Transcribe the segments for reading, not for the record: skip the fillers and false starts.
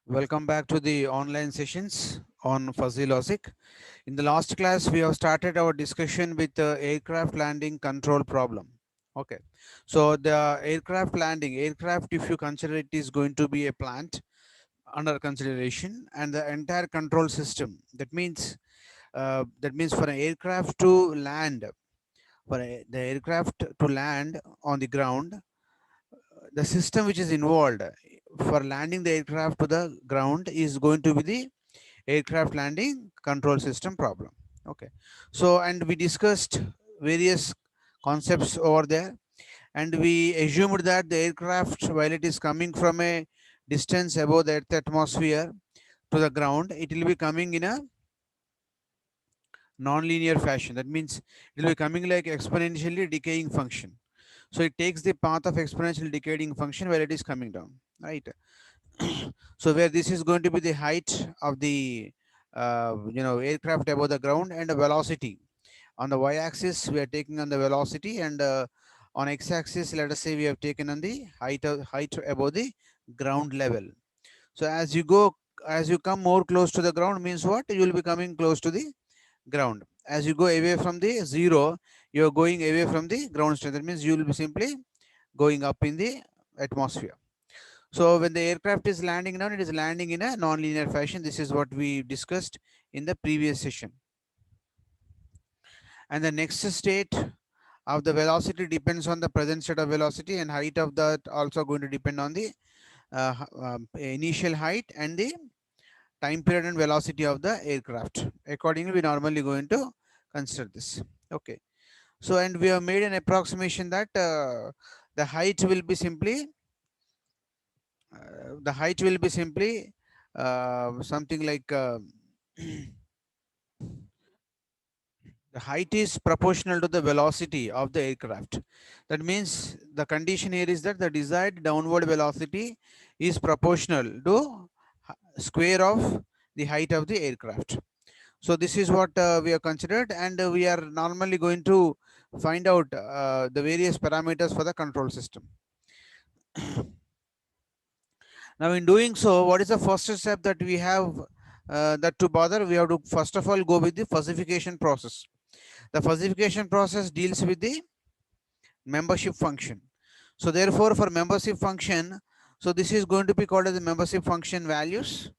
Welcome back to the online sessions on fuzzy logic. In the last class, we have started our discussion with the aircraft landing control problem. Okay, so the aircraft, if you consider it is going to be a plant under consideration, and the entire control system. That means for an aircraft to land, the aircraft to land on the ground, the system which is involved for landing the aircraft to the ground is going to be the aircraft landing control system problem. Okay, so and we discussed various concepts over there, and we assumed that the aircraft, while it is coming from a distance above the earth atmosphere to the ground, it will be coming in a non-linear fashion. That means it will be coming like exponentially decaying function. So it takes the path of exponential decaying function where it is coming down, right? So where this is going to be the height of the aircraft above the ground, and the velocity on the y-axis we are taking on the velocity, and on x-axis, let us say, we have taken on the height above the ground level. So as you come more close to the ground, means what? You will be coming close to the ground. As you go away from the zero, you are going away from the ground state. That means you will be simply going up in the atmosphere. So when the aircraft is landing down, it is landing in a non-linear fashion. This is what we discussed in the previous session. And the next state of the velocity depends on the present state of velocity, and height of that also going to depend on the initial height and the time period and velocity of the aircraft. Accordingly, we normally going to consider this. Okay. So, and we have made an approximation that the height will be simply something like the height is proportional to the velocity of the aircraft. That means the condition here is that the desired downward velocity is proportional to square of the height of the aircraft. So this is what we have considered, and we are normally going to find out the various parameters for the control system. Now, in doing so, what is the first step that we have that to bother? We have to first of all go with the fuzzification process. The fuzzification process deals with the membership function. So therefore, for membership function, so this is going to be called as the membership function values.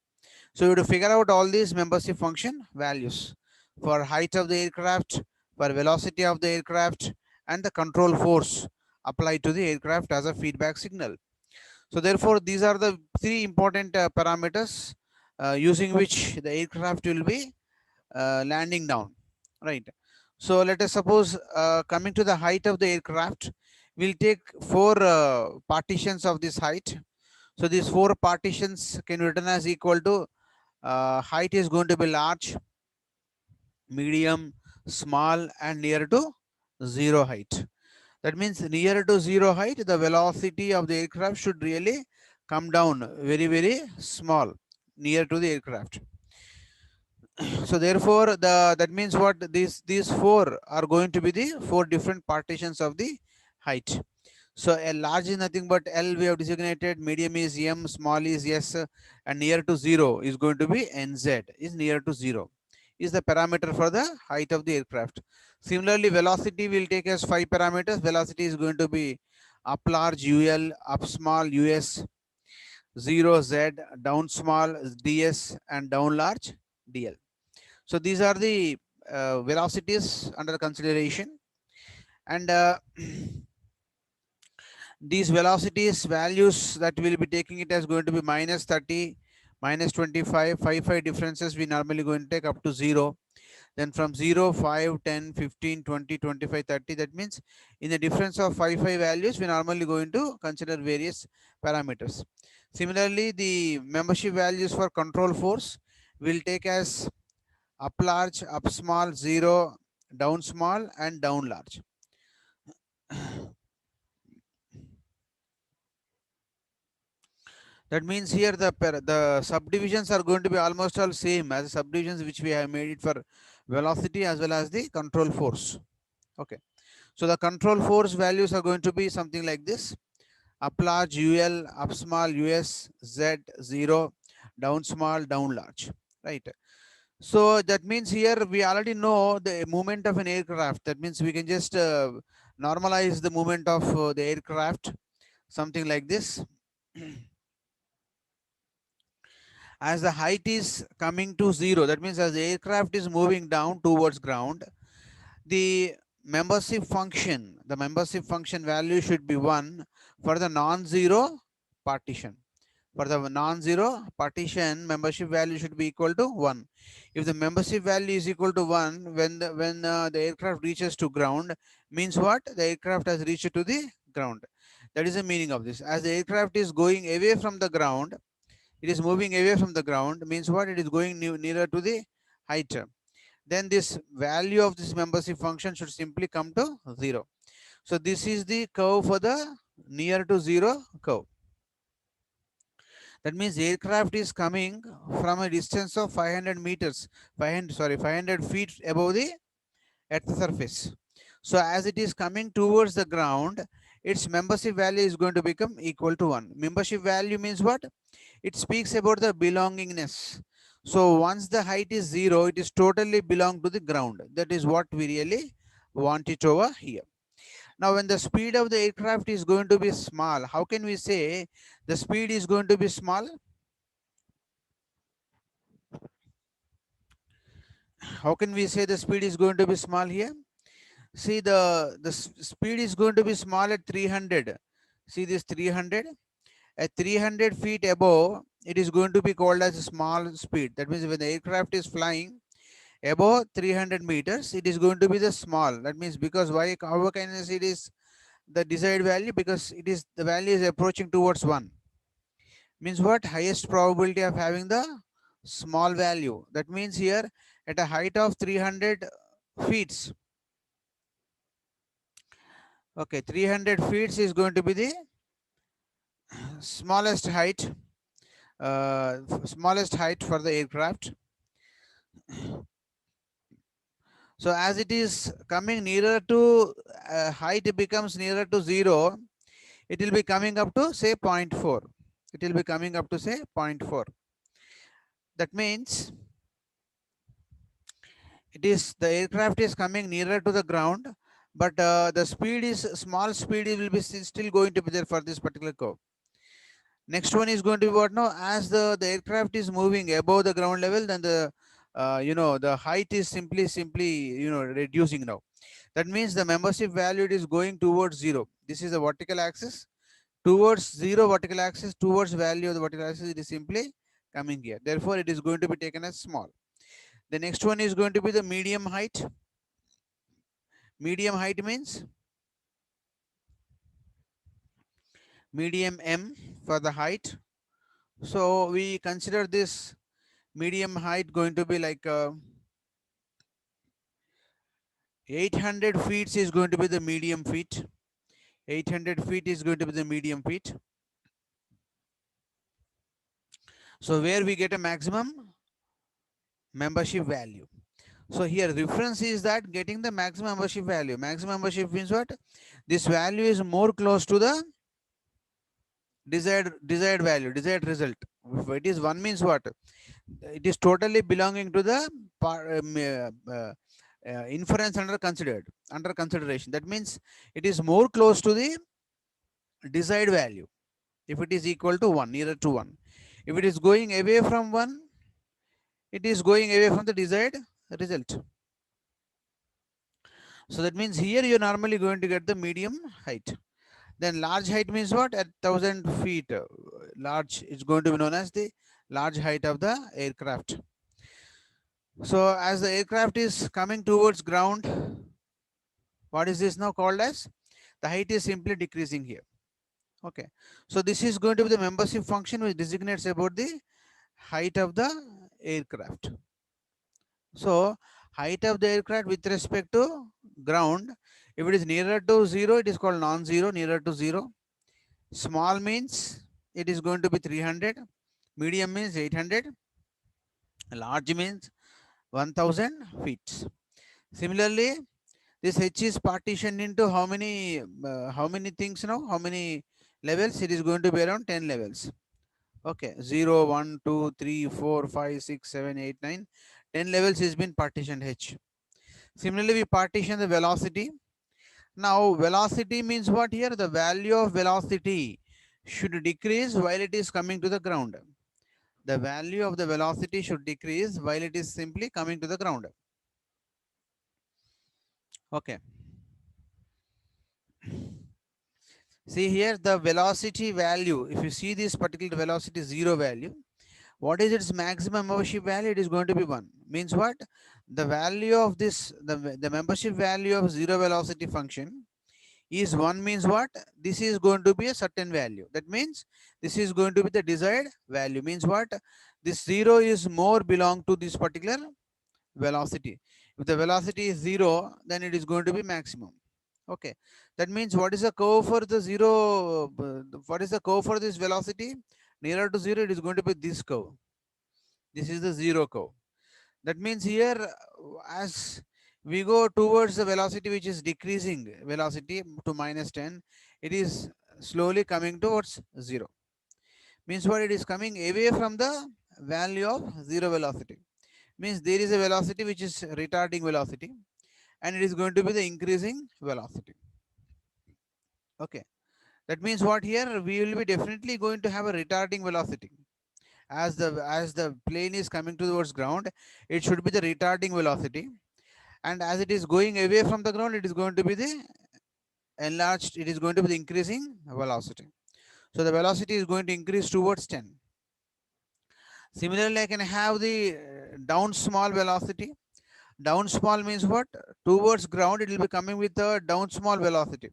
So you have to figure out all these membership function values for height of the aircraft, for velocity of the aircraft, and the control force applied to the aircraft as a feedback signal. So therefore, these are the three important parameters using which the aircraft will be landing down, right? So let us suppose, coming to the height of the aircraft, we'll take four partitions of this height. So these four partitions can be written as equal to height is going to be large, medium, small, and near to zero height. That means near to zero height, the velocity of the aircraft should really come down very, very small near to the aircraft. So therefore, that means what, these four are going to be the four different partitions of the height. So a large is nothing but L we have designated, medium is M, small is S, and near to zero is going to be NZ, is near to zero, is the parameter for the height of the aircraft. Similarly, velocity will take as 5 parameters. Velocity is going to be up large UL, up small US, 0 Z, down small DS, and down large DL. So these are the velocities under consideration, and these velocities values that we'll be taking it as going to be minus 30, minus 25, 5 differences we normally going to take up to 0. Then from 0, 5, 10, 15, 20, 25, 30, that means in the difference of 5 values, we normally going to consider various parameters. Similarly, the membership values for control force will take as up large, up small, 0, down small, and down large. That means here the subdivisions are going to be almost all same as the subdivisions which we have made it for velocity as well as the control force. Okay. So the control force values are going to be something like this: up large UL, up small US, Z 0, down small, down large, right? So that means here we already know the movement of an aircraft. That means we can just normalize the movement of the aircraft, something like this. As the height is coming to zero, that means as the aircraft is moving down towards ground, the membership function value should be 1 for the non-zero partition. For the non-zero partition, membership value should be equal to 1. If the membership value is equal to 1 when the aircraft reaches to ground, means what? The aircraft has reached to the ground. That is the meaning of this. As the aircraft is going away from the ground, it is moving away from the ground, means what? It is going nearer to the height. Then this value of this membership function should simply come to 0. So this is the curve for the near to 0 curve. That means aircraft is coming from a distance of 500 meters, 500 feet above the Earth surface. So as it is coming towards the ground, its membership value is going to become equal to 1. Membership value means what? It speaks about the belongingness. So once the height is 0, it is totally belong to the ground. That is what we really want it over here. Now, when the speed of the aircraft is going to be small, how can we say the speed is going to be small? How can we say the speed is going to be small here? See, the speed is going to be small at 300. See this 300? At 300 feet above, it is going to be called as a small speed. That means when the aircraft is flying above 300 meters, it is going to be the small. That means because why, how can I say it is the desired value? Because it is the value is approaching towards 1. Means what? Highest probability of having the small value. That means here at a height of 300 feet, okay, 300 feet is going to be the smallest height, smallest height for the aircraft. So as it is coming nearer to height becomes nearer to 0, it will be coming up to say 0.4. It will be coming up to say 0.4. That means it is the aircraft is coming nearer to the ground, but the speed is small speed will be still going to be there for this particular curve. Next one is going to be what now? As the aircraft is moving above the ground level, then the the height is simply reducing now. That means the membership value is going towards 0. This is the vertical axis. Towards 0 vertical axis, towards value of the vertical axis, it is simply coming here. Therefore, it is going to be taken as small. The next one is going to be the medium height. Medium height means medium M for the height. So we consider this medium height going to be like 800 feet is going to be the medium feet. 800 feet is going to be the medium feet. So where we get a maximum membership value. So here reference is that getting the maximum membership value. Maximum membership means what? This value is more close to the desired value, desired result. If it is 1 means what? It is totally belonging to the inference under consideration. That means it is more close to the desired value if it is equal to 1, nearer to 1. If it is going away from 1, it is going away from the desired result. So that means here you are normally going to get the medium height. Then large height means what? At 1000 feet, large is going to be known as the large height of the aircraft. So as the aircraft is coming towards ground, what is this now called as? The height is simply decreasing here. Okay. So this is going to be the membership function which designates about the height of the aircraft. So height of the aircraft with respect to ground, if it is nearer to 0, it is called non-zero, nearer to 0. Small means it is going to be 300. Medium means 800. Large means 1000 feet. Similarly, this H is partitioned into how many things now? How many levels? It is going to be around 10 levels. Okay, 0, 1, 2, 3, 4, 5, 6, 7, 8, 9, 10 levels has been partitioned H. Similarly, we partition the velocity. Now, velocity means what here? The value of velocity should decrease while it is coming to the ground. The value of the velocity should decrease while it is simply coming to the ground. Okay. See here the velocity value. If you see this particular velocity 0 value, what is its maximum membership value? It is going to be 1. Means what? The value of this, the membership value of 0 velocity function is 1 means what? This is going to be a certain value. That means this is going to be the desired value. Means what? This 0 is more belong to this particular velocity. If the velocity is 0, then it is going to be maximum. Okay. That means what is the curve for the 0? What is the curve for this velocity? Nearer to 0, it is going to be this curve. This is the 0 curve. That means here, as we go towards the velocity which is decreasing velocity to minus 10, it is slowly coming towards 0. Means what? It is coming away from the value of 0 velocity. Means there is a velocity which is retarding velocity, and it is going to be the increasing velocity. Okay. That means what? Here we will be definitely going to have a retarding velocity. As the plane is coming towards ground, it should be the retarding velocity, and as it is going away from the ground, it is going to be the enlarged, it is going to be the increasing velocity. So the velocity is going to increase towards 10. Similarly, I can have the down small velocity. Down small means what? Towards ground, it will be coming with a down small velocity.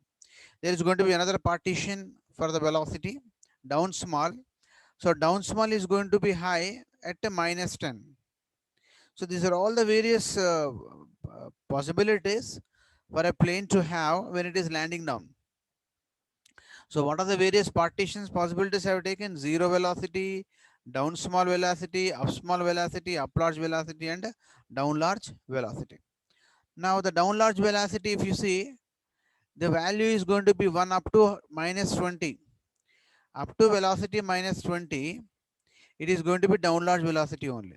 There is going to be another partition for the velocity down small. So down small is going to be high at a minus 10. So these are all the various possibilities for a plane to have when it is landing down. So what are the various partitions possibilities I have taken? Zero velocity, down small velocity, up small velocity, up large velocity, and down large velocity. Now the down large velocity, if you see, the value is going to be 1 up to minus 20. Up to velocity minus 20, it is going to be down large velocity only.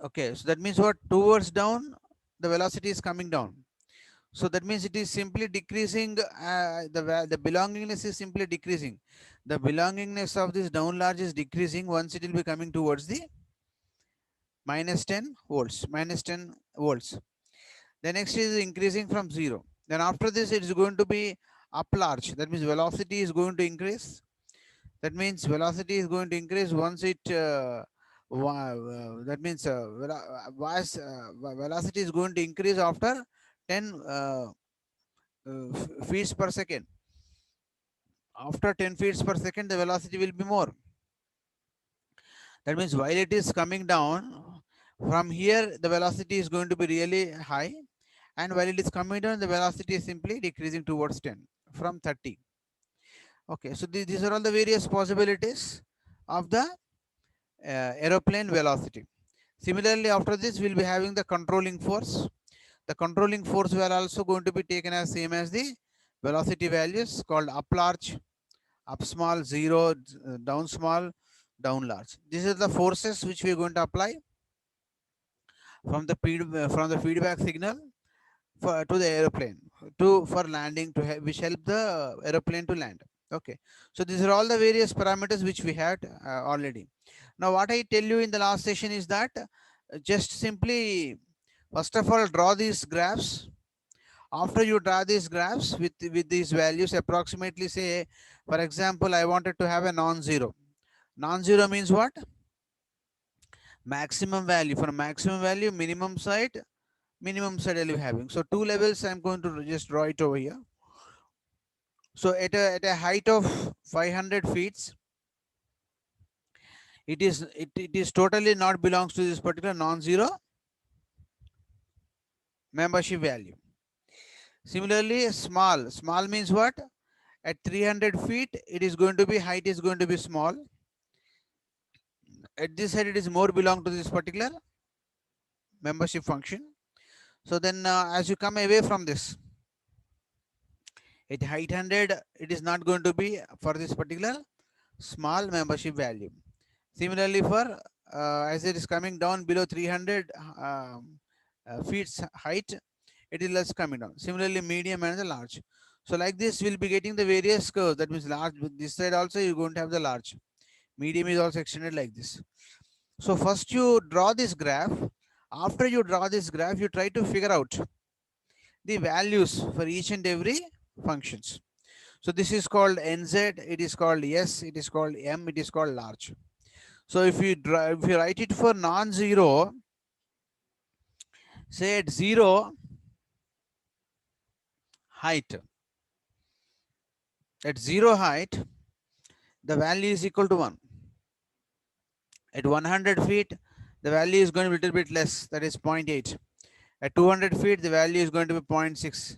Okay, so that means what? Towards down, the velocity is coming down. So that means it is simply decreasing, the belongingness is simply decreasing. The belongingness of this down large is decreasing once it will be coming towards the minus 10 volts, minus 10 volts. The next is increasing from 0. Then after this, it is going to be up large. That means velocity is going to increase. That means velocity is going to increase once it, that means velocity is going to increase after 10 feet per second. After 10 feet per second, the velocity will be more. That means while it is coming down, from here, the velocity is going to be really high. And while it is coming down, the velocity is simply decreasing towards 10 from 30. Okay, so these are all the various possibilities of the aeroplane velocity. Similarly, after this, we'll be having the controlling force. The controlling force were also going to be taken as same as the velocity values, called up large, up small, 0, down small, down large. These are the forces which we are going to apply from the feedback signal to the aeroplane for landing, which help the aeroplane to land. Okay, so these are all the various parameters which we had already. Now what I tell you in the last session is that just simply first of all draw these graphs. After you draw these graphs with these values, approximately, say for example, I wanted to have a non-zero. Non-zero means what? Maximum value. For maximum value, minimum side I'll be having. So two levels I'm going to just draw it over here. So at a height of 500 feet, it is totally not belongs to this particular non-zero membership value. Similarly, small means what? At 300 feet, it is going to be, height is going to be small. At this side, it is more belong to this particular membership function. So then as you come away from this, At 800, it is not going to be for this particular small membership value. Similarly, for as it is coming down below 300 feet height, it is less coming down. Similarly, medium and the large. So like this, we'll be getting the various curves. That means large. This side also you're going to have the large. Medium is also extended like this. So first you draw this graph. After you draw this graph, you try to figure out the values for each and every functions. So this is called NZ, it is called S, it is called M, it is called large. So if you write it for non-zero, say at 0 height, at 0 height, the value is equal to 1. At 100 feet, the value is going to be a little bit less, that is 0.8. At 200 feet, the value is going to be 0.6.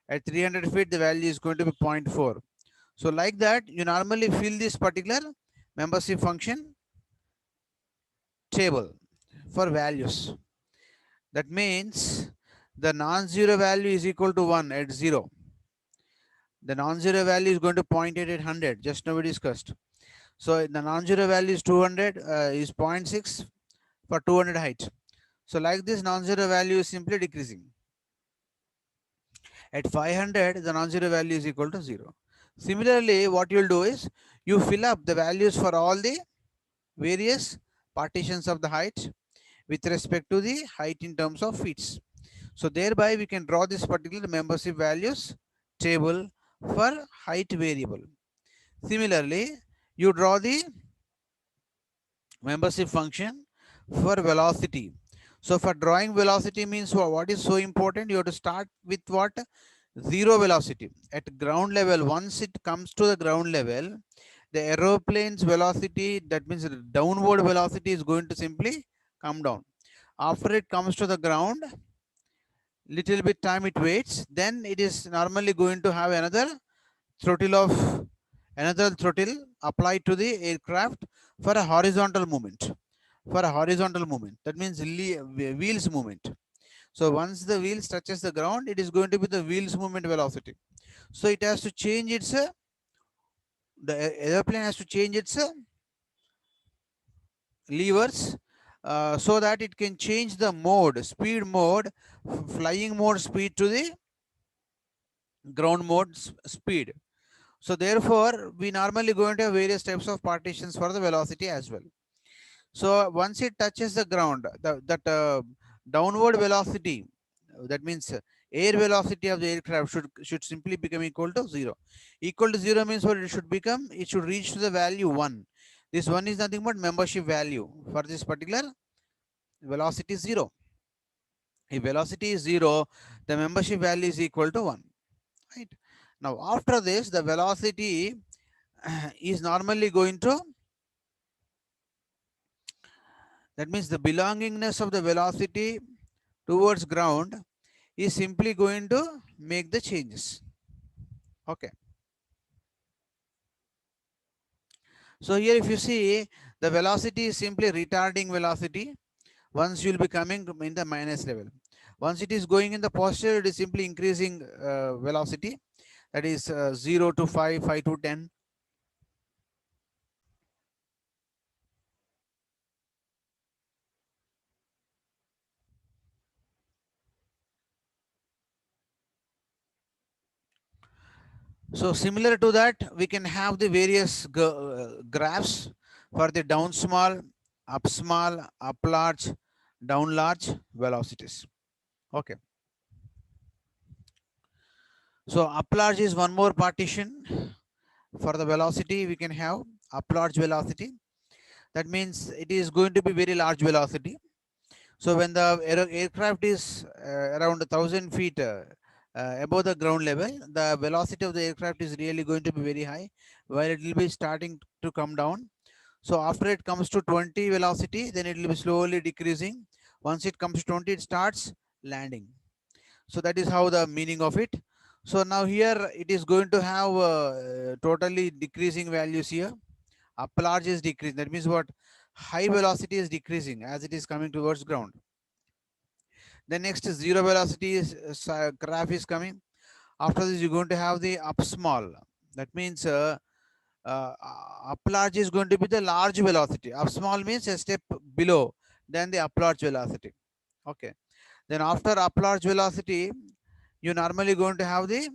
At 300 feet, the value is going to be 0.4. So like that, you normally fill this particular membership function table for values. That means the non-zero value is equal to 1 at 0. The non-zero value is going to 0.8 at 100, just now we discussed. So the non-zero value is 200, is 0.6 for 200 height. So like this, non-zero value is simply decreasing. At 500, the non-zero value is equal to 0. Similarly, what you'll do is, you fill up the values for all the various partitions of the height with respect to the height in terms of feet. So thereby we can draw this particular membership values table for height variable. Similarly, you draw the membership function for velocity. So for drawing velocity means what is so important? You have to start with what? Zero velocity. At ground level, once it comes to the ground level, the aeroplane's velocity, that means the downward velocity, is going to simply come down. After it comes to the ground, little bit time it waits, then it is normally going to have another throttle applied to the aircraft for a horizontal movement. For a horizontal movement, that means wheels movement. So once the wheels touches the ground, it is going to be the wheels movement velocity. So it has to change its the airplane has to change its levers, so that it can change the mode, speed mode, flying mode speed to the ground mode speed. So therefore, we normally go into various types of partitions for the velocity as well. So once it touches the ground, that downward velocity, that means air velocity of the aircraft should simply become equal to 0. Equal to 0 means what? It should reach to the value 1. This 1 is nothing but membership value for this particular velocity 0. If velocity is 0, the membership value is equal to 1. Right? Now after this, the velocity is normally going to, that means the belongingness of the velocity towards ground is simply going to make the changes. Okay. So here if you see, the velocity is simply retarding velocity once you will be coming in the minus level. Once it is going in the positive, it is simply increasing velocity, that is 0 to 5, 5 to 10. So similar to that, we can have the various graphs for the down small, up large, down large velocities. Okay. So up large is one more partition for the velocity. We can have up large velocity. That means it is going to be very large velocity. So when the aircraft is around 1,000 feet above the ground level, the velocity of the aircraft is really going to be very high, while it will be starting to come down. So after it comes to 20 velocity, then it will be slowly decreasing. Once it comes to 20, it starts landing. So that is how the meaning of it. So now here it is going to have totally decreasing values here. Up large is decreasing. That means what? High velocity is decreasing as it is coming towards ground. The next zero velocity is graph is coming. After this, you're going to have the up small. That means uh, up large is going to be the large velocity. Up small means a step below than the up large velocity. Okay. Then after up large velocity, you normally going to have the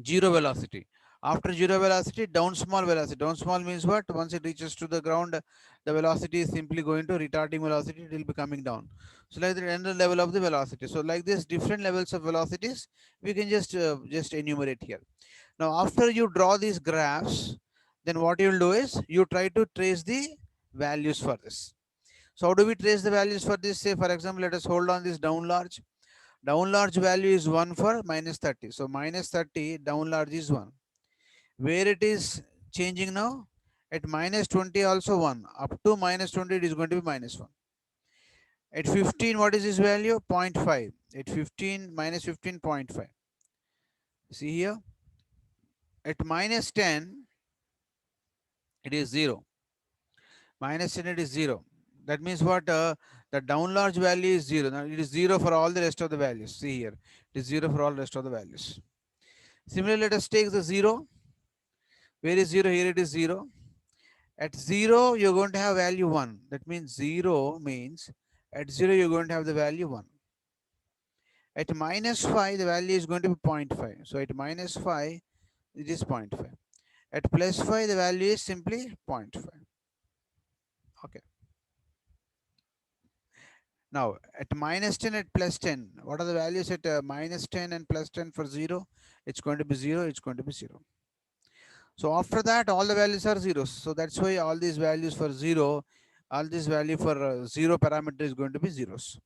zero velocity. After zero velocity, down small velocity. Down small means what? Once it reaches to the ground, the velocity is simply going to retarding velocity. It will be coming down. So like the end level of the velocity. So like this, different levels of velocities we can just enumerate here. Now, after you draw these graphs, then what you will do is you try to trace the values for this. So how do we trace the values for this? Say for example, let us hold on this down large. Down large value is 1 for minus 30. So minus 30 down large is 1. Where it is changing now? At minus 20 also 1. Up to minus 20 it is going to be minus 1. At 15 what is this value? 0.5. At 15 minus 15.5. See here. At minus 10 it is 0. Minus 10 it is 0. That means what? The down large value is 0. Now it is 0 for all the rest of the values. See here. It is 0 for all the rest of the values. Similarly, let us take the 0. Where is 0? Here it is 0. At 0, you're going to have value 1. That means 0 means at 0, you're going to have the value 1. At minus 5, the value is going to be 0.5. So at minus 5, it is 0.5. At plus 5, the value is simply 0.5. Okay. Now, at minus 10, at plus 10, what are the values at minus 10 and plus 10 for 0? It's going to be 0, it's going to be 0. So after that, all the values are zeros. So that's why all these values for 0, all this value for 0 parameter is going to be zeros.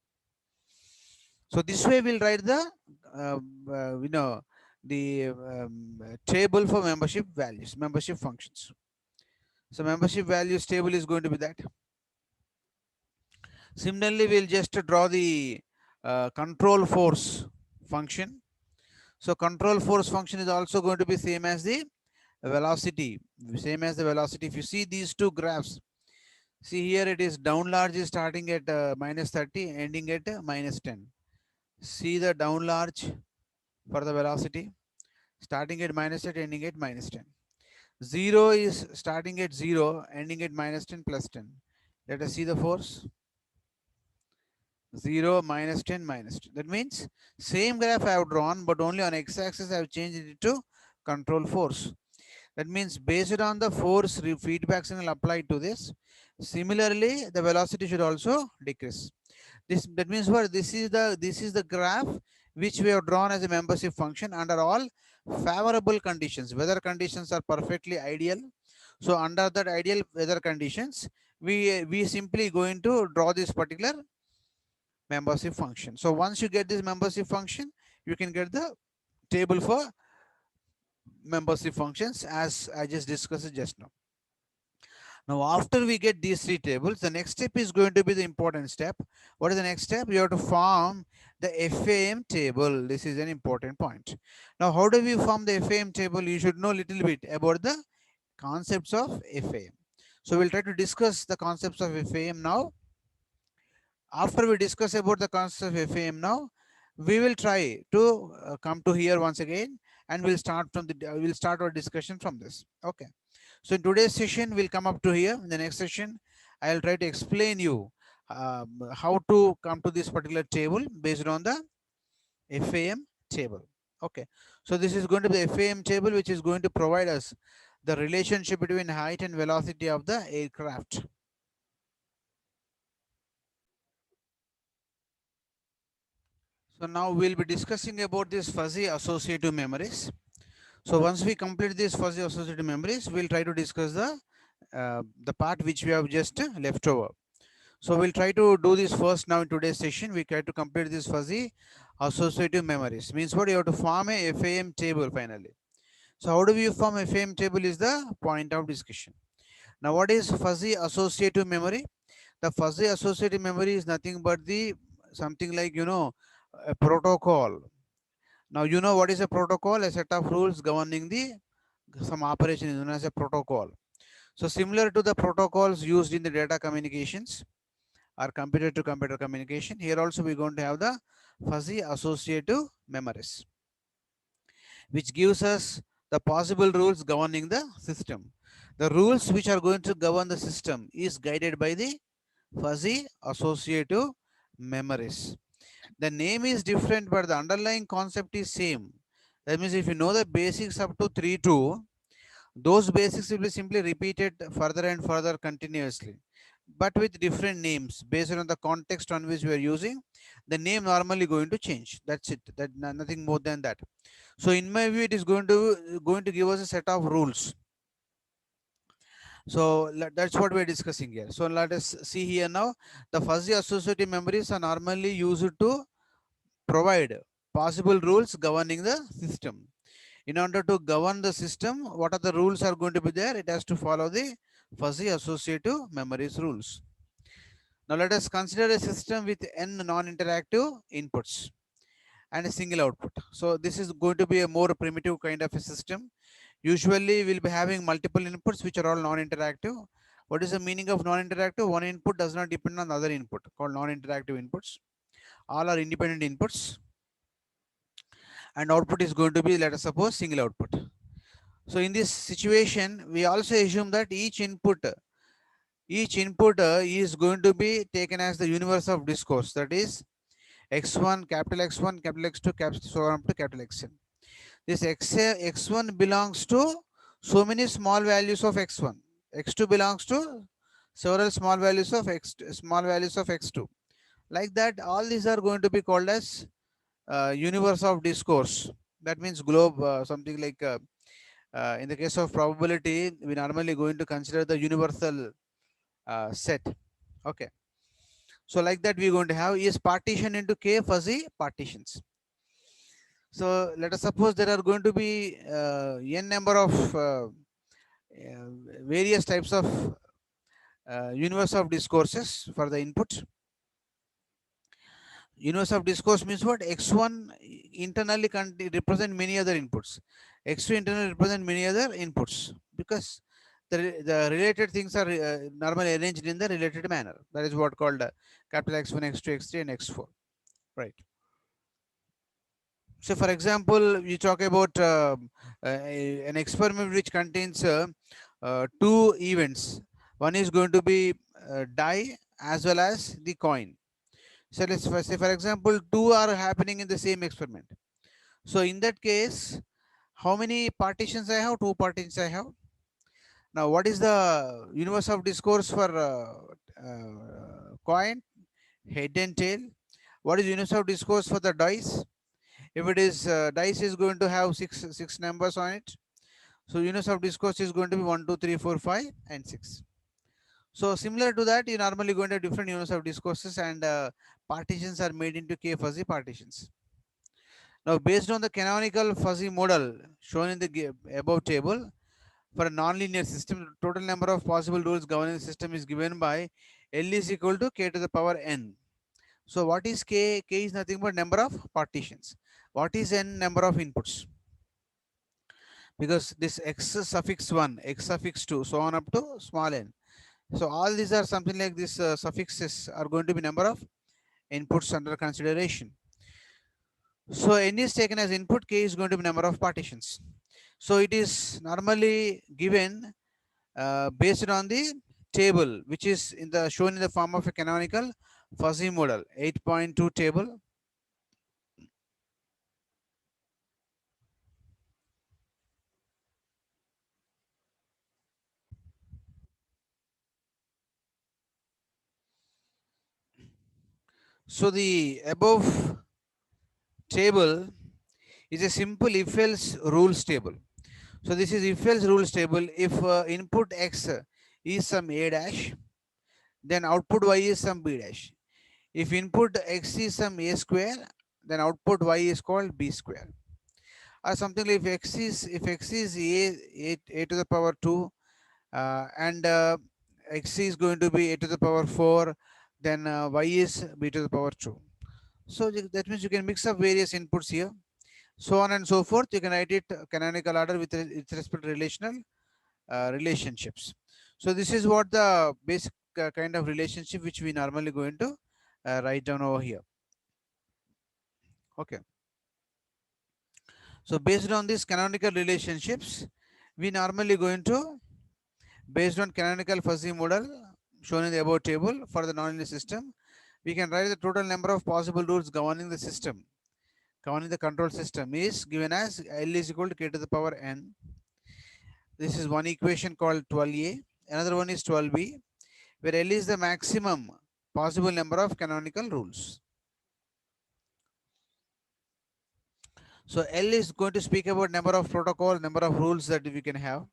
So this way we'll write the, you know, the table for membership values, membership functions. So membership values table is going to be that. Similarly, we'll just draw the control force function. So control force function is also going to be same as the velocity, same as the velocity. If you see these two graphs, see here it is down large is starting at minus 30, ending at minus 10. See the down large for the velocity, starting at minus 10, ending at minus 10. 0 is starting at 0, ending at minus 10 plus 10. Let us see the force. 0, minus 10, minus 10. That means same graph I have drawn, but only on x-axis I have changed it to control force. That means based on the force feedback signal applied to this, similarly the velocity should also decrease. That means what? This is the graph which we have drawn as a membership function under all favorable conditions. Weather conditions are perfectly ideal. So under that ideal weather conditions, we simply going to draw this particular membership function. So once you get this membership function, you can get the table for membership functions as I just discussed just now. Now, after we get these three tables, the next step is going to be the important step. What is the next step? You have to form the FAM table. This is an important point. Now, how do we form the FAM table? You should know a little bit about the concepts of FAM. So, we'll try to discuss the concepts of FAM now. After we discuss about the concept of FAM now, we will try to come to here once again, and we'll start our discussion from this. Okay. So in today's session, we'll come up to here. In the next session, I'll try to explain you how to come to this particular table based on the FAM table. Okay. So this is going to be the FAM table, which is going to provide us the relationship between height and velocity of the aircraft. So now we'll be discussing about these fuzzy associative memories. So once we complete these fuzzy associative memories, we'll try to discuss the part which we have just left over. So we'll try to do this first now in today's session. We try to complete this fuzzy associative memories. Means what? You have to form a FAM table finally. So how do we form a FAM table is the point of discussion. Now what is fuzzy associative memory? The fuzzy associative memory is nothing but the something like, you know, a protocol. Now you know what is a protocol? A set of rules governing the some operation is known as a protocol. So similar to the protocols used in the data communications, or computer to computer communication. Here also we're going to have the fuzzy associative memories, which gives us the possible rules governing the system. The rules which are going to govern the system is guided by the fuzzy associative memories. The name is different, but the underlying concept is same. That means if you know the basics up to 3 2, those basics will be simply repeated further and further continuously, but with different names based on the context on which we are using. The name normally going to change. That's it. That nothing more than that. So in my view, it is going to give us a set of rules. So that's what we're discussing here. So let us see here now. The fuzzy associative memories are normally used to provide possible rules governing the system. In order to govern the system, what are the rules are going to be there? It has to follow the fuzzy associative memories rules. Now let us consider a system with n non-interactive inputs and a single output. So this is going to be a more primitive kind of a system. Usually we'll be having multiple inputs which are all non-interactive. What is the meaning of non-interactive? One input does not depend on the other input, called non-interactive inputs. All are independent inputs, and output is going to be, let us suppose, single output. So in this situation, we also assume that each input is going to be taken as the universe of discourse. That is x1, capital X1, capital X2, capital so on up to capital Xn. This x1 belongs to so many small values of x1. X2 belongs to several small values of x2. Like that, all these are going to be called as universe of discourse. That means globe, something like. In the case of probability, we normally going to consider the universal set. Okay. So like that, we're going to have is partition into k fuzzy partitions. So let us suppose there are going to be n number of various types of universe of discourses for the input. Universe of discourse means what? X1 internally can represent many other inputs. X2 internally represent many other inputs, because the related things are normally arranged in the related manner. That is what called capital X1, X2, X3, and X4. Right. So, for example, you talk about an experiment which contains two events. One is going to be die as well as the coin. So let's say, for example, two are happening in the same experiment. So in that case, how many partitions I have? Two partitions I have. Now, what is the universe of discourse for coin? Head and tail. What is universe of discourse for the dice? If it is dice is going to have six numbers on it. So universe of discourse is going to be 1, 2, 3, 4, 5, and 6. So similar to that, you normally going to have different universe of discourses, and partitions are made into k fuzzy partitions. Now, based on the canonical fuzzy model shown in the above table, for a nonlinear system, the total number of possible rules governing the system is given by L is equal to k to the power n. So, what is k? K is nothing but number of partitions. What is n? Number of inputs. Because this x suffix 1, x suffix 2, so on up to small n. So, all these are something like this suffixes are going to be number of inputs under consideration. So n is taken as input, k is going to be number of partitions. So it is normally given based on the table, which is in the shown in the form of a canonical fuzzy model, 8.2 table. So the above table is a simple if-else rules table. So this is if-else rules table. If input x is some a dash, then output y is some b dash. If input x is some a square, then output y is called b square. Or something like if x is a to the power 2 and x is going to be a to the power 4, then y is b to the power 2. So that means you can mix up various inputs here, so on and so forth. You can write it canonical order with respect to relational relationships. So this is what the basic kind of relationship which we normally going to write down over here. Okay. So based on these canonical relationships, we normally going to, based on canonical fuzzy model shown in the above table for the nonlinear system, we can write the total number of possible rules governing the system, governing the control system is given as L is equal to k to the power n. This is one equation called 12a. Another one is 12b, where L is the maximum possible number of canonical rules. So L is going to speak about number of protocol, number of rules that we can have.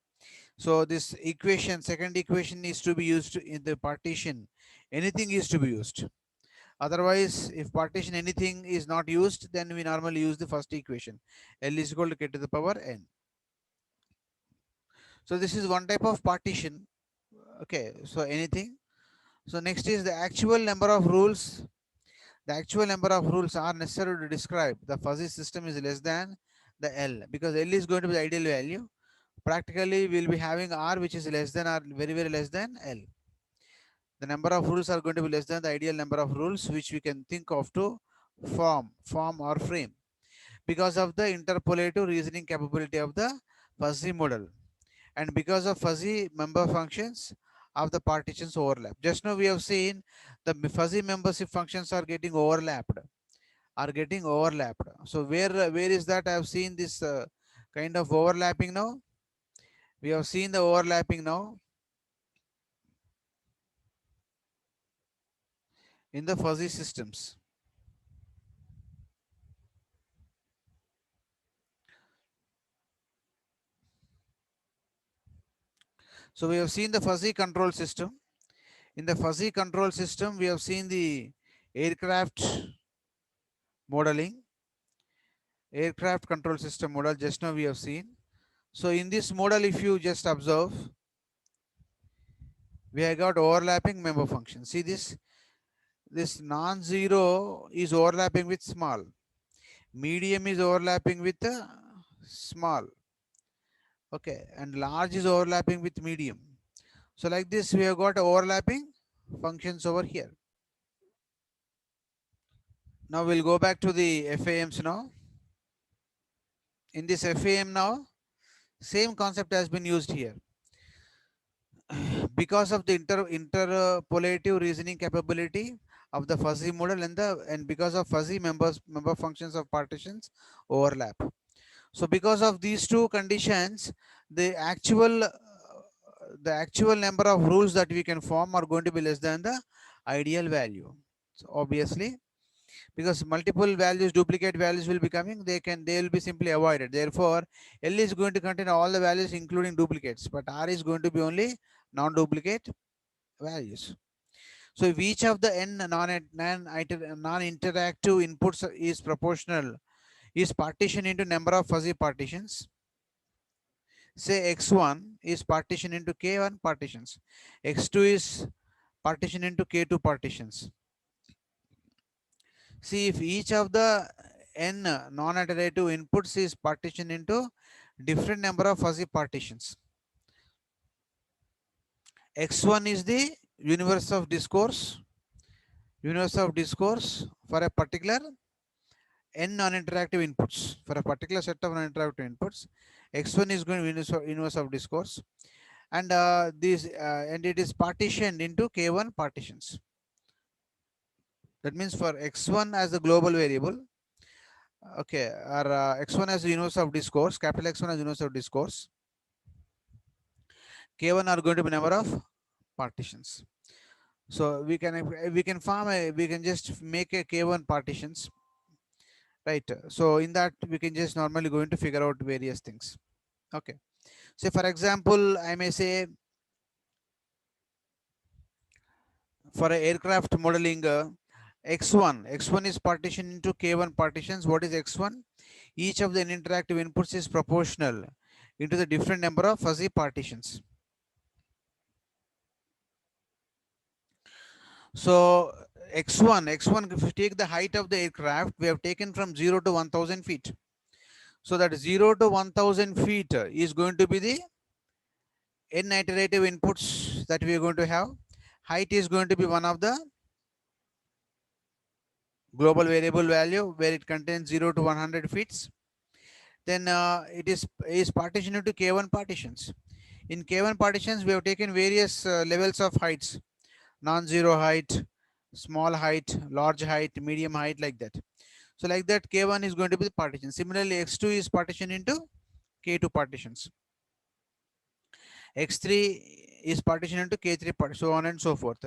So this equation, second equation, is to be used in the partition. Anything is to be used. Otherwise, if partition anything is not used, then we normally use the first equation. L is equal to k to the power n. So this is one type of partition. Okay, so anything. So next is the actual number of rules. The actual number of rules are necessary to describe the fuzzy system is less than the L, because L is going to be the ideal value. Practically, we'll be having R which is less than or very, very less than L. The number of rules are going to be less than the ideal number of rules which we can think of to form or frame, because of the interpolative reasoning capability of the fuzzy model, and because of fuzzy member functions of the partitions overlap. Just now we have seen the fuzzy membership functions are getting overlapped, So where is that? I have seen this kind of overlapping now. We have seen the overlapping now in the fuzzy systems. So we have seen the fuzzy control system. In the fuzzy control system, we have seen the aircraft modeling, aircraft control system model. Just now we have seen. So in this model, if you just observe, we have got overlapping member function. See this non-zero is overlapping with small, medium is overlapping with small, okay, and large is overlapping with medium. So like this, we have got overlapping functions over here. Now we'll go back to the FAMs now. In this FAM now, same concept has been used here. Because of the interpolative reasoning capability of the fuzzy model and because of fuzzy member functions of partitions overlap. So because of these two conditions, the actual number of rules that we can form are going to be less than the ideal value. So obviously, because multiple values, duplicate values will be coming, they will be simply avoided. Therefore, L is going to contain all the values including duplicates, but R is going to be only non-duplicate values. So if each of the n non-interactive inputs is proportional, is partitioned into number of fuzzy partitions. Say x1 is partitioned into k1 partitions, x2 is partitioned into k2 partitions. See, if each of the n non-iterative inputs is partitioned into different number of fuzzy partitions. X1 is the universe of discourse for a particular n non-interactive inputs. For a particular set of non-interactive inputs, X1 is going to be universe of discourse, and and it is partitioned into K1 partitions. That means for X1 as the global variable, okay, or X1 as the universe of discourse, capital X1 as universe of discourse, K1 are going to be number of partitions. So we can just make a K1 partitions, right? So in that we can just normally going to figure out various things. Okay. So for example, I may say for a aircraft modeling, X1 is partitioned into K1 partitions. What is X1? Each of the interactive inputs is proportional into the different number of fuzzy partitions. So X1, if you take the height of the aircraft, we have taken from 0 to 1000 feet. So that 0 to 1000 feet is going to be the n iterative inputs that we are going to have. Height is going to be one of the global variable value where it contains 0 to 100 feet. Then it is partitioned into K1 partitions. In K1 partitions, we have taken various levels of heights: non-zero height, small height, large height, medium height, like that. So like that, K1 is going to be the partition. Similarly, X2 is partitioned into K2 partitions. X3 is partitioned into K3 so on and so forth.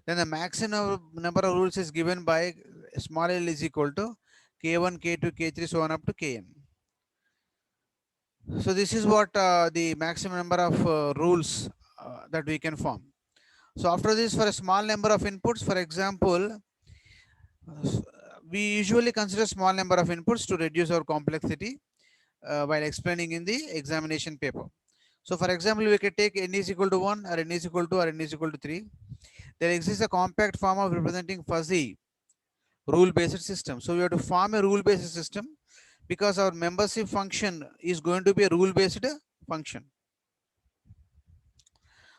Then the maximum number of rules is given by small l is equal to K1, K2, K3, so on up to Kn. So this is what the maximum number of rules that we can form. So after this, for a small number of inputs, for example, we usually consider small number of inputs to reduce our complexity while explaining in the examination paper. So for example, we can take n is equal to 1 or n is equal to or n is equal to 3. There exists a compact form of representing fuzzy rule-based system. So we have to form a rule-based system because our membership function is going to be a rule-based function.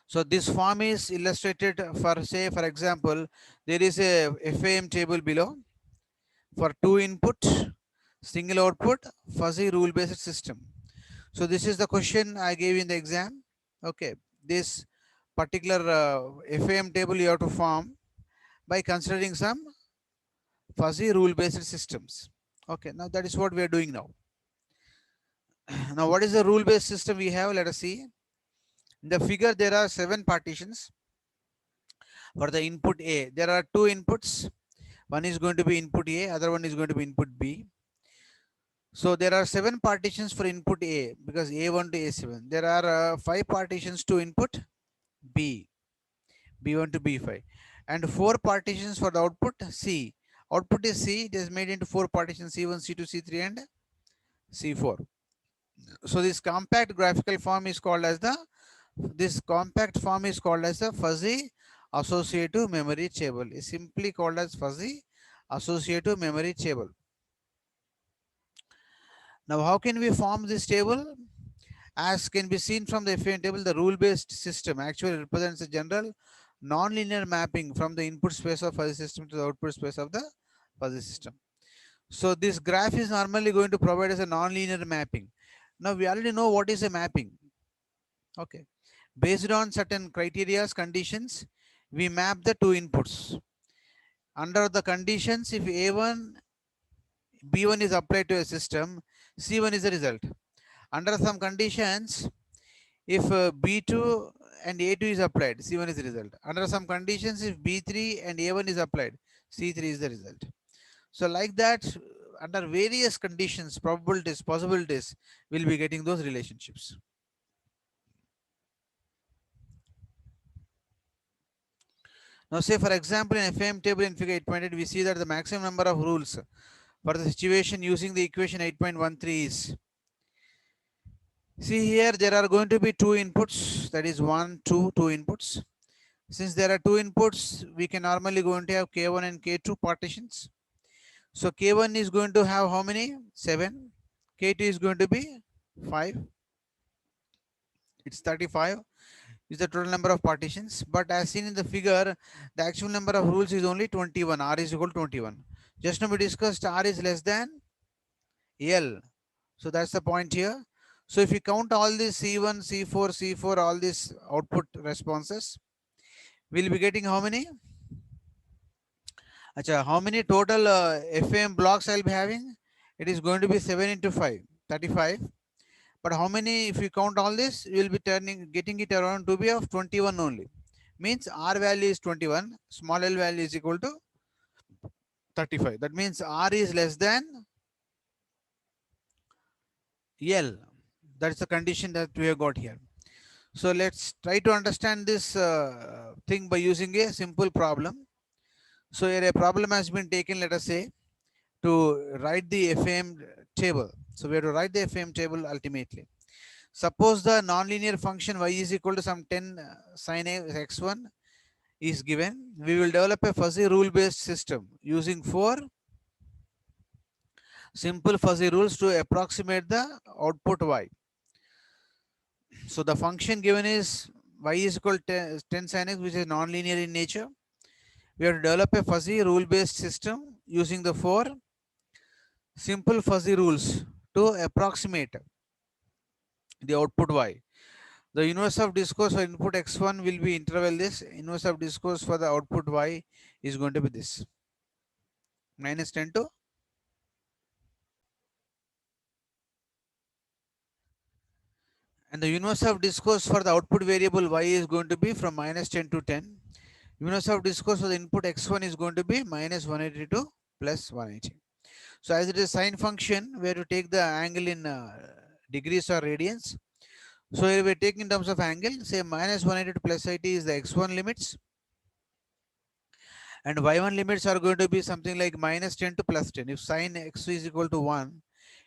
So this form is illustrated for, say, for example, there is a FAM table below for 2 input, single output, fuzzy rule-based system. So this is the question I gave in the exam. Okay, this particular FAM table you have to form by considering some fuzzy rule-based systems. Okay, now that is what we are doing now. Now, what is the rule-based system we have? Let us see. In the figure, there are 7 partitions for the input A. There are 2 inputs. One is going to be input A, other one is going to be input B. So there are 7 partitions for input A because A1 to A7. There are 5 partitions to input B, B1 to B5, and 4 partitions for the output C. Output is C. It is made into 4 partitions: C1, C2, C3, and C4. So this compact graphical form is called as the fuzzy associative memory table. It's simply called as fuzzy associative memory table. Now, how can we form this table? As can be seen from the FAM table, the rule-based system actually represents a general non-linear mapping from the input space of fuzzy system to the output space of the fuzzy system. So this graph is normally going to provide us a non-linear mapping. Now we already know what is a mapping. Okay. Based on certain criteria, conditions, we map the 2 inputs. Under the conditions, if A1, B1 is applied to a system, C1 is the result. Under some conditions, if B2 and A2 is applied, C1 is the result. Under some conditions, if B3 and A1 is applied, C3 is the result. So like that, under various conditions, probabilities, possibilities, we'll be getting those relationships. Now say for example, in FAM table in figure 8.8, we see that the maximum number of rules for the situation using the equation 8.13 is, see here there are going to be 2 inputs, that is 1, 2 inputs. Since there are 2 inputs, we can normally going to have K1 and K2 partitions. So K1 is going to have how many? 7. K2 is going to be 5. It's 35 is the total number of partitions. But as seen in the figure, the actual number of rules is only 21. R is equal to 21. Just now we discussed R is less than L. So that's the point here. So if you count all these C1, C4, C4, all these output responses, we'll be getting how many? Achha, how many total FAM blocks I'll be having? It is going to be 7 into 5, 35. But how many, if you count all this, you will be getting it around to be of 21 only. Means R value is 21, small l value is equal to 35. That means R is less than L. That's the condition that we have got here. So let's try to understand this thing by using a simple problem. So here a problem has been taken, let us say, to write the FAM table. So we have to write the FAM table ultimately. Suppose the nonlinear function y is equal to some 10 sine x1 is given. We will develop a fuzzy rule-based system using 4 simple fuzzy rules to approximate the output y. So the function given is y is equal to 10 sin x, which is non-linear in nature. We have to develop a fuzzy rule-based system using the four simple fuzzy rules to approximate the output y. The inverse of discourse for input x1 will be interval this. Inverse of discourse for the output y is going to be this, minus 10 to, and the inverse of discourse for the output variable y is going to be from minus 10 to 10. Inverse of discourse for the input x1 is going to be minus 180 to plus 180. So as it is sine function, we have to take the angle in degrees or radians. So here we are taking in terms of angle, say minus 180 to plus 80 is the x1 limits, and y1 limits are going to be something like minus 10 to plus 10. If sine x is equal to 1,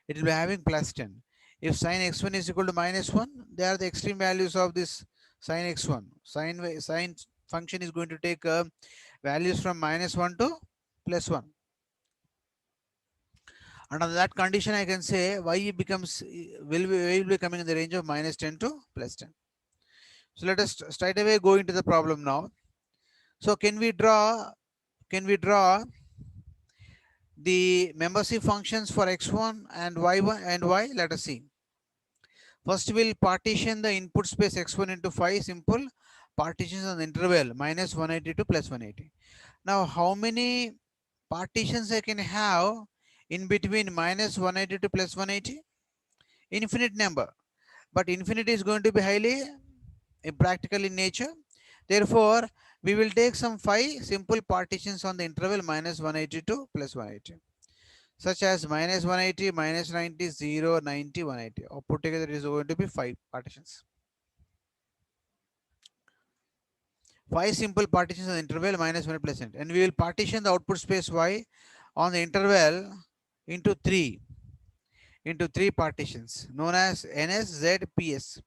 it will be having plus 10. If sine x1 is equal to minus 1, they are the extreme values of this sine x1. Sine function is going to take values from minus 1 to plus 1. Under that condition, I can say y becomes will be coming in the range of minus 10 to plus 10. So let us straight away go into the problem now. So can we draw the membership functions for x1 and y1 and y? Let us see. First, we'll partition the input space x1 into 5 simple partitions on the interval minus 180 to plus 180. Now, how many partitions I can have in between minus 180 to plus 180? Infinite number. But infinity is going to be highly impractical in nature. Therefore, we will take some 5 simple partitions on the interval minus 180 to plus 180, such as minus 180, minus 90, 0, 90, 180. Or put together it is going to be 5 partitions. 5 simple partitions on the interval minus 1 plus 1. And we will partition the output space y on the interval into 3 partitions known as ns, z, ps.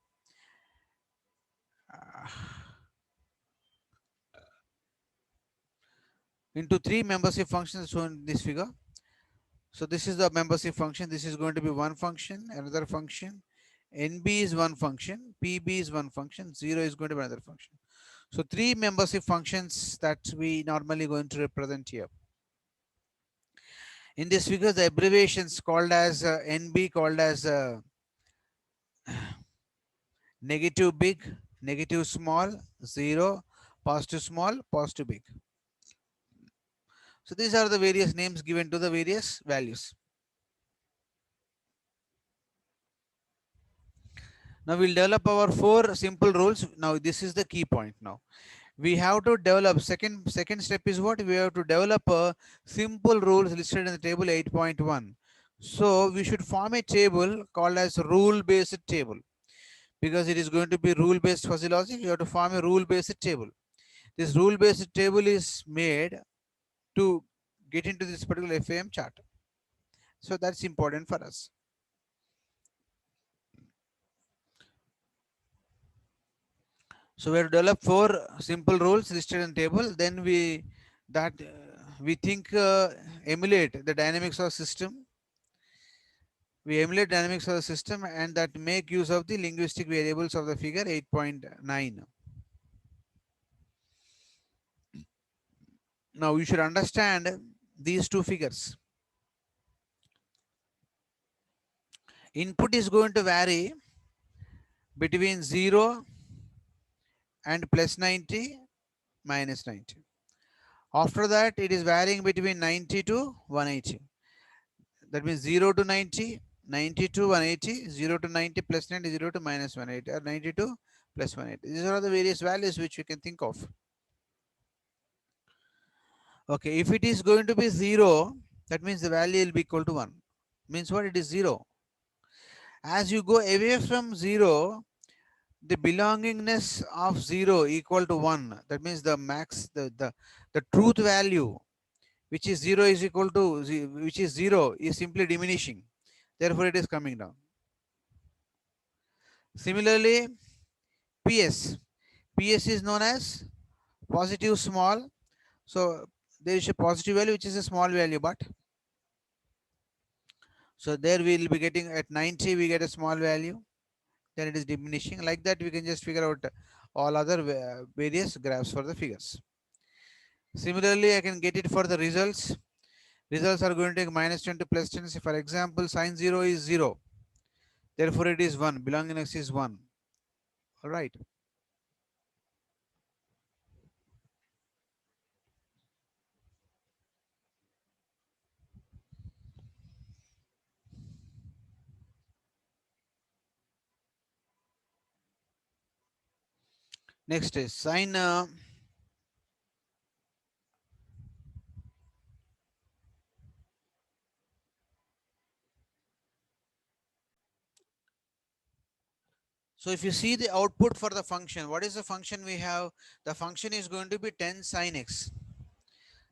Into 3 membership functions shown in this figure. So this is the membership function. This is going to be one function, another function. NB is one function, PB is one function, 0 is going to be another function. So 3 membership functions that we normally going to represent here. In this figure, the abbreviations called as NB called as negative big, negative small, 0, positive small, positive big. So these are the various names given to the various values. Now we'll develop our 4 simple rules. Now this is the key point now. We have to develop second step is what? We have to develop a simple rules listed in the table 8.1. So we should form a table called as rule based table. Because it is going to be rule based fuzzy logic, you have to form a rule based table. This rule based table is made to get into this particular FAM chart. So that's important for us. So we have to develop 4 simple rules listed in the table. Then we think emulate the dynamics of system. We emulate dynamics of the system and that make use of the linguistic variables of the figure 8.9. Now you should understand these 2 figures. Input is going to vary between 0 and plus 90, minus 90. After that, it is varying between 90 to 180. That means 0 to 90, 90 to 180, 0 to 90 plus 90, 0 to minus 180, or 90 to plus 180. These are the various values which you can think of. Okay, if it is going to be 0, that means the value will be equal to 1. Means what? It is 0. As you go away from 0, the belongingness of 0 equal to 1. That means the max, the truth value, which is 0 is equal to, which is 0 is simply diminishing. Therefore, it is coming down. Similarly, PS. PS is known as positive small. So there is a positive value which is a small value, but so there we will be getting at 90 we get a small value, then it is diminishing. Like that, we can just figure out all other various graphs for the figures. Similarly, I can get it for the results. Results are going to take -10 to +10. So for example, sine 0 is 0. Therefore, it is 1. Belonging x is 1. All right. Next is sine. So if you see the output for the function, what is the function we have? The function is going to be 10 sine x.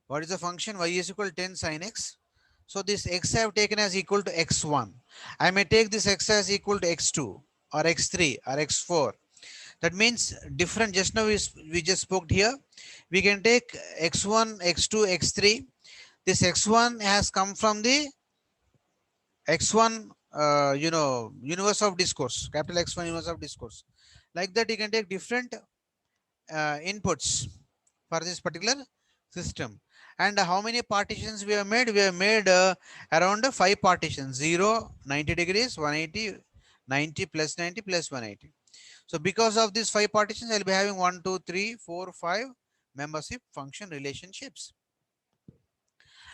What is the function? Y is equal to 10 sine x. So this x I have taken as equal to x1. I may take this x as equal to x2 or x3 or x4. That means different. Just now we just spoke here. We can take x1, x2, x3. This x1 has come from the x1, universe of discourse, capital X1 universe of discourse. Like that, you can take different inputs for this particular system. And how many partitions we have made? We have made around 5 partitions: 0, 90 degrees, 180, 90 plus 90 plus 180. So because of these 5 partitions, I'll be having 1, 2, 3, 4, 5 membership function relationships.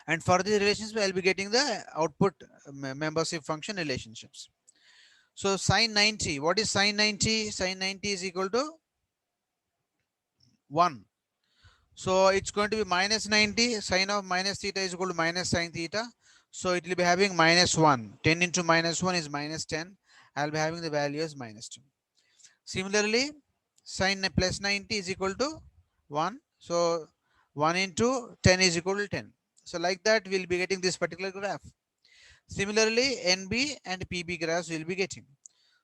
And for these relationships, I'll be getting the output membership function relationships. So sine 90, what is sine 90? Sine 90 is equal to 1. So it's going to be minus 90. Sine of minus theta is equal to minus sine theta. So it will be having minus 1. 10 into minus 1 is minus 10. I'll be having the value as minus 2. Similarly, sine plus 90 is equal to 1. So 1 into 10 is equal to 10. So like that, we'll be getting this particular graph. Similarly, NB and PB graphs will be getting.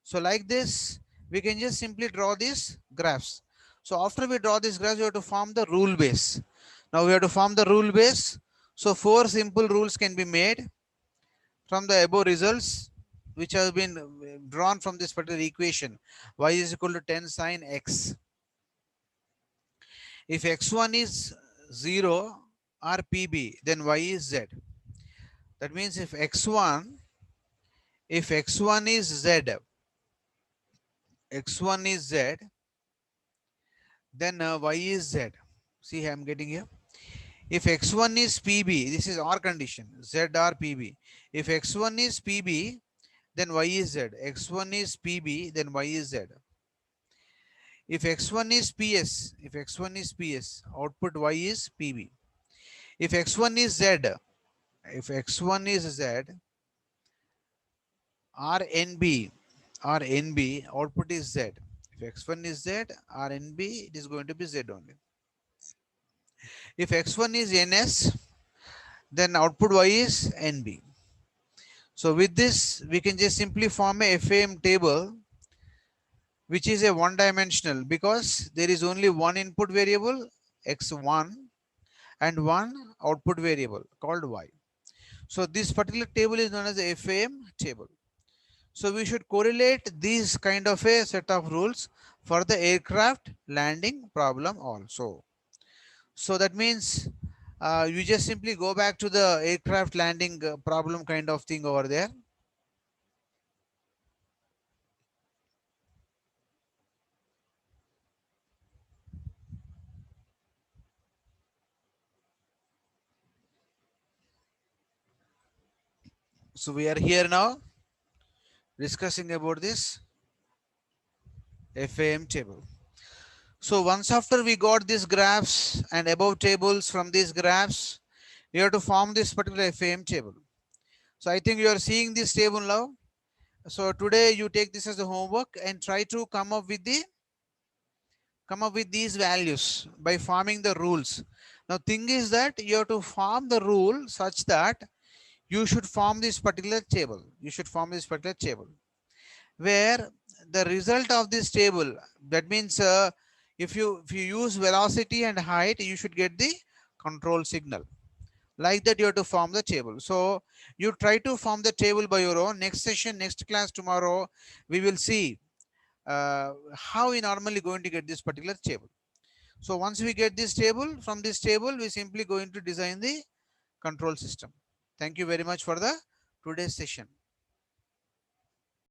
So like this, we can just simply draw these graphs. So after we draw these graphs, we have to form the rule base. Now we have to form the rule base. So 4 simple rules can be made from the above results, which have been drawn from this particular equation. Y is equal to 10 sine x. If x1 is 0 or PB, then y is z. That means if x1 is z, x1 is z, then y is z. See, I'm getting here. If x1 is pb, this is our condition, z or pb. If x1 is pb, then y is z. X1 is pb, then y is z. If x1 is ps, output y is pb. If x1 is z, or nb, output is z. If x1 is z or nb, it is going to be z only. If x1 is ns, then output y is nb. So with this, we can just simply form a FAM table, which is a one-dimensional, because there is only one input variable x1 and one output variable called y. So this particular table is known as a FAM table. So we should correlate these kind of a set of rules for the aircraft landing problem also. So that means you just simply go back to the aircraft landing problem kind of thing over there. So we are here now discussing about this FAM table. So once after we got these graphs and above tables from these graphs, we have to form this particular FAM table. So I think you are seeing this table now. So today you take this as a homework and try to come up with these values by forming the rules. Now thing is that you have to form the rule such that you should form this particular table. Where the result of this table, that means if you use velocity and height, you should get the control signal. Like that, you have to form the table. So you try to form the table by your own. Next session, next class tomorrow, we will see how we normally going to get this particular table. So once we get this table, from this table, we simply going to design the control system. Thank you very much for the today's session.